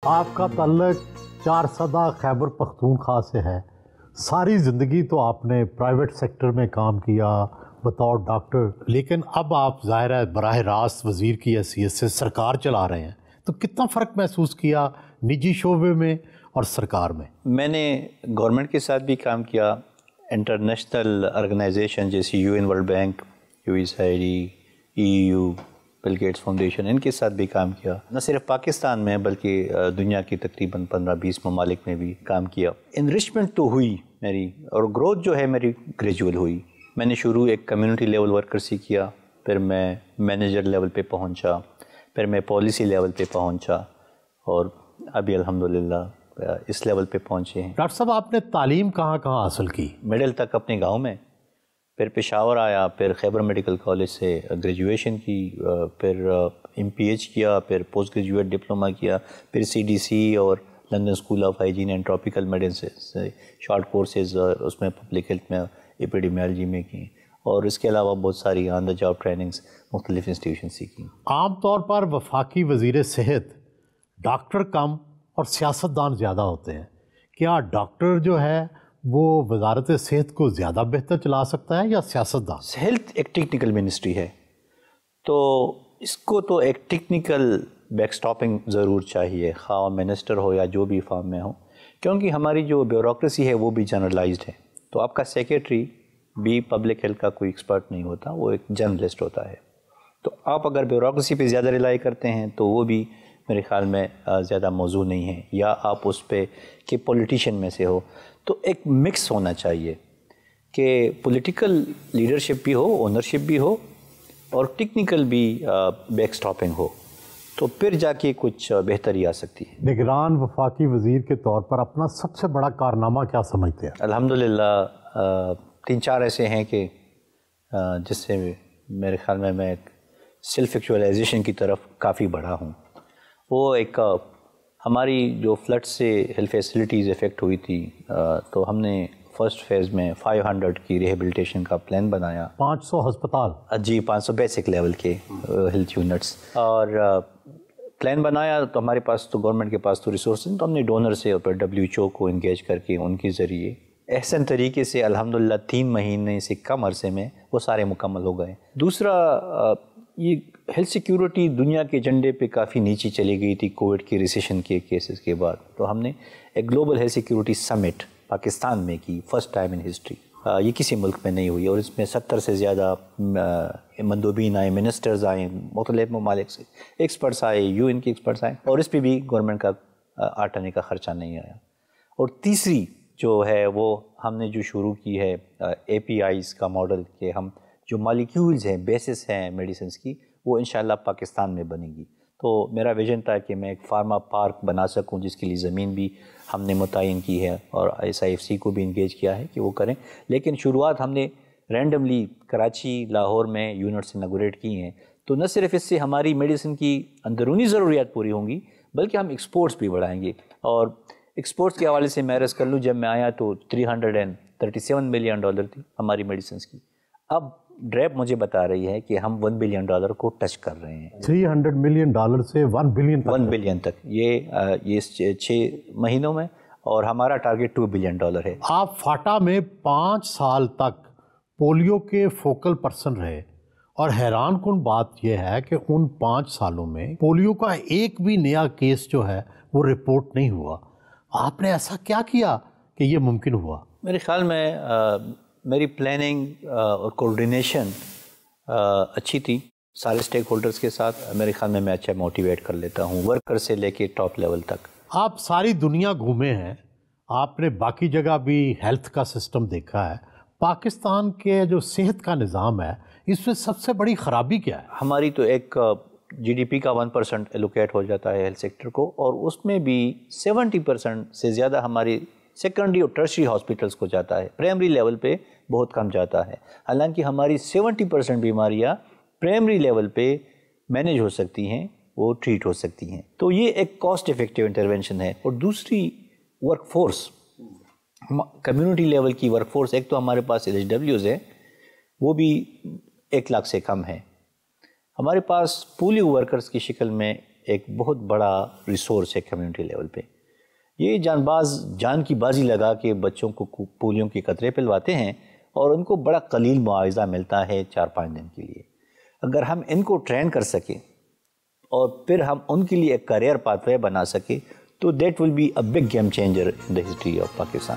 آپ کا تعلق 4 خیبر پختونخوا سے ہے. ساری زندگی تو آپ نے پرائیویٹ سیکٹر میں کام کیا بطور ڈاکٹر، لیکن اب آپ ظاہر ہے براہ راست وزیر کی حیثیت سے سرکار چلا رہے ہیں، تو کتنا فرق محسوس کیا نجی شعبے میں اور سرکار میں؟ میں نے گورنمنٹ کے ساتھ بھی کام کیا، انٹرنیشنل آرگنائزیشن جیسے UN World Bank, USAID، EU، Bill Gates Foundation, ان کے ساتھ بھی کام کیا. نہ صرف پاکستان میں بلکہ دنیا کی تقریباً 15-20 ممالک میں بھی کام کیا. انرچمنٹ تو ہوئی میری، اور گروتھ جو ہے میری گریجول ہوئی. میں نے شروع ایک کمیونٹی لیول ورکر سے کیا، پھر میں مینیجر لیول پہ پہنچا، پھر میں پالیسی لیول پہ پہنچا، اور ابھی الحمدللہ اس لیول پہ پہنچے ہیں. ڈاکٹر صاحب آپ نے تعلیم کہاں کہاں حاصل کی؟ مڈل تک اپنے گاؤں میں، پھر پشاور آیا، پھر خیبر میڈیکل کالج سے گریجویشن کی، پھر MPH کیا، پھر پوسٹ گریجویٹ ڈپلومہ کیا، پھر CDC اور London school of hygiene and tropical medicine سے شارٹ کورسز، اس میں پبلک ہیلتھ میں ایپیڈیمیالوجی میں کی، اور اس کے علاوہ بہت ساری آن دا جاب ٹریننگز مختلف انسٹیٹیوشن سے کی. عام طور پر وفاقی وزیر صحت ڈاکٹر کم اور سیاستدان زیادہ ہوتے ہیں. کیا ڈاکٹر جو ہے وہ وزارت صحت کو زیادہ بہتر چلا سکتا ہے یا سیاستدان؟ ہیلتھ ایک ٹیکنیکل منسٹری ہے، تو اس کو تو ایک ٹیکنیکل بیک سٹاپنگ ضرور چاہیے، خواہ منسٹر ہو یا جو بھی فارم میں ہو، کیونکہ ہماری جو بیوروکریسی ہے وہ بھی جنرلائزڈ ہے. تو آپ کا سیکریٹری بھی پبلک ہیلتھ کا کوئی ایکسپرٹ نہیں ہوتا، وہ ایک جرنلسٹ ہوتا ہے. تو آپ اگر بیوروکریسی پہ زیادہ ریلائی کرتے ہیں تو وہ بھی میرے خیال میں زیادہ موزوں نہیں ہے، یا آپ اس پہ کہ پولیٹیشین میں سے ہو. تو ایک مکس ہونا چاہیے کہ پولیٹیکل لیڈرشپ بھی ہو، اونرشپ بھی ہو، اور ٹیکنیکل بھی بیک سٹاپنگ ہو، تو پھر جا کے کچھ بہتری آ سکتی ہے. نگران وفاقی وزیر کے طور پر اپنا سب سے بڑا کارنامہ کیا سمجھتے ہیں؟ الحمدللہ 3-4 ایسے ہیں کہ جس سے میرے خیال میں سیلف ایکچوائلائزیشن کی طرف کافی بڑھا ہوں. وہ ایک ہماری جو فلڈ سے ہیلتھ فیسلٹیز افیکٹ ہوئی تھی، تو ہم نے فرسٹ فیز میں 500 کی ریہیبلیٹیشن کا پلان بنایا. 500 ہسپتال؟ جی، 500 بیسک لیول کے ہیلتھ یونٹس، اور پلان بنایا. تو ہمارے پاس تو گورنمنٹ کے پاس تو ریسورسز، تو ہم نے ڈونر سے اور پھر WHO کو انگیج کر کے ان کے ذریعے احسن طریقے سے الحمدللہ 3 مہینے سے کم عرصے میں وہ سارے مکمل ہو گئے. دوسرا، یہ ہیلتھ سیکیورٹی دنیا کے ایجنڈے پہ کافی نیچے چلی گئی تھی کووڈ کے ریسیشن کے کیسز کے بعد. تو ہم نے ایک گلوبل ہیلتھ سیکیورٹی سمٹ پاکستان میں کی، فرسٹ ٹائم ان ہسٹری. یہ کسی ملک میں نہیں ہوئی، اور اس میں 70 سے زیادہ مندوبین آئے، منسٹرز آئے، مختلف ممالک سے ایکسپرٹس آئے، UN کے ایکسپرٹس آئے، اور اس پہ بھی گورنمنٹ کا آٹھانے کا خرچہ نہیں آیا. اور تیسری جو ہے وہ ہم نے جو شروع کی ہے APIs کا ماڈل، کہ ہم جو مالیکیولز ہیں، بیسس ہیں میڈیسنز کی، وہ انشاءاللہ پاکستان میں بنے گی. تو میرا ویژن تھا کہ میں ایک فارما پارک بنا سکوں، جس کے لیے زمین بھی ہم نے متعین کی ہے، اور SIFC کو بھی انگیج کیا ہے کہ وہ کریں. لیکن شروعات ہم نے رینڈملی کراچی، لاہور میں یونٹس اناگوریٹ کی ہیں. تو نہ صرف اس سے ہماری میڈیسن کی اندرونی ضروریات پوری ہوں گی، بلکہ ہم ایکسپورٹس بھی بڑھائیں گے. اور ایکسپورٹس کے حوالے سے میں عرض کر لوں، جب میں آیا تو $337 ملین تھی ہماری میڈیسنس کی. اب ڈریپ مجھے بتا رہی ہے کہ ہم $1 بلین کو ٹچ کر رہے ہیں. $300 ملین سے 1 بلین تک، یہ 6 مہینوں میں، اور ہمارا ٹارگیٹ $2 بلین ہے. آپ فاٹا میں 5 سال تک پولیو کے فوکل پرسن رہے، اور حیران کن بات یہ ہے کہ ان 5 سالوں میں پولیو کا ایک بھی نیا کیس جو ہے وہ رپورٹ نہیں ہوا. آپ نے ایسا کیا کیا کہ یہ ممکن ہوا؟ میرے خیال میں میری پلاننگ اور کوارڈینیشن اچھی تھی سارے اسٹیک ہولڈرز کے ساتھ. میرے خیال میں اچھا موٹیویٹ کر لیتا ہوں، ورکر سے لے کے ٹاپ لیول تک. آپ ساری دنیا گھومے ہیں، آپ نے باقی جگہ بھی ہیلتھ کا سسٹم دیکھا ہے. پاکستان کے جو صحت کا نظام ہے، اس میں سب سے بڑی خرابی کیا ہے؟ ہماری تو ایک GDP کا 1% ایلوکیٹ ہو جاتا ہے ہیلتھ سیکٹر کو، اور اس میں بھی 70% سے زیادہ ہماری سیکنڈری اور ٹرشری ہاسپٹلس کو جاتا ہے. پرائمری لیول پہ بہت کم جاتا ہے، حالانکہ ہماری 70% بیماریاں پرائمری لیول پہ مینیج ہو سکتی ہیں، وہ ٹریٹ ہو سکتی ہیں. تو یہ ایک کاسٹ افیکٹو انٹرونشن ہے. اور دوسری، ورک فورس، کمیونٹی لیول کی ورک فورس. ایک تو ہمارے پاس LHWs ہے، وہ بھی 1 لاکھ سے کم ہے. ہمارے پاس پولیو ورکرز کی شکل میں ایک بہت بڑا ریسورس ہے کمیونٹی لیول پہ. یہ جان باز جان کی بازی لگا کے بچوں کو پولیو کے قطرے پلواتے ہیں اور ان کو بڑا قلیل معاوضہ ملتا ہے 4-5 دن کے لیے. اگر ہم ان کو ٹرین کر سکیں اور پھر ہم ان کے لیے ایک کیریئر پاتھ وے بنا سکیں تو that will be a big game changer in the history of Pakistan.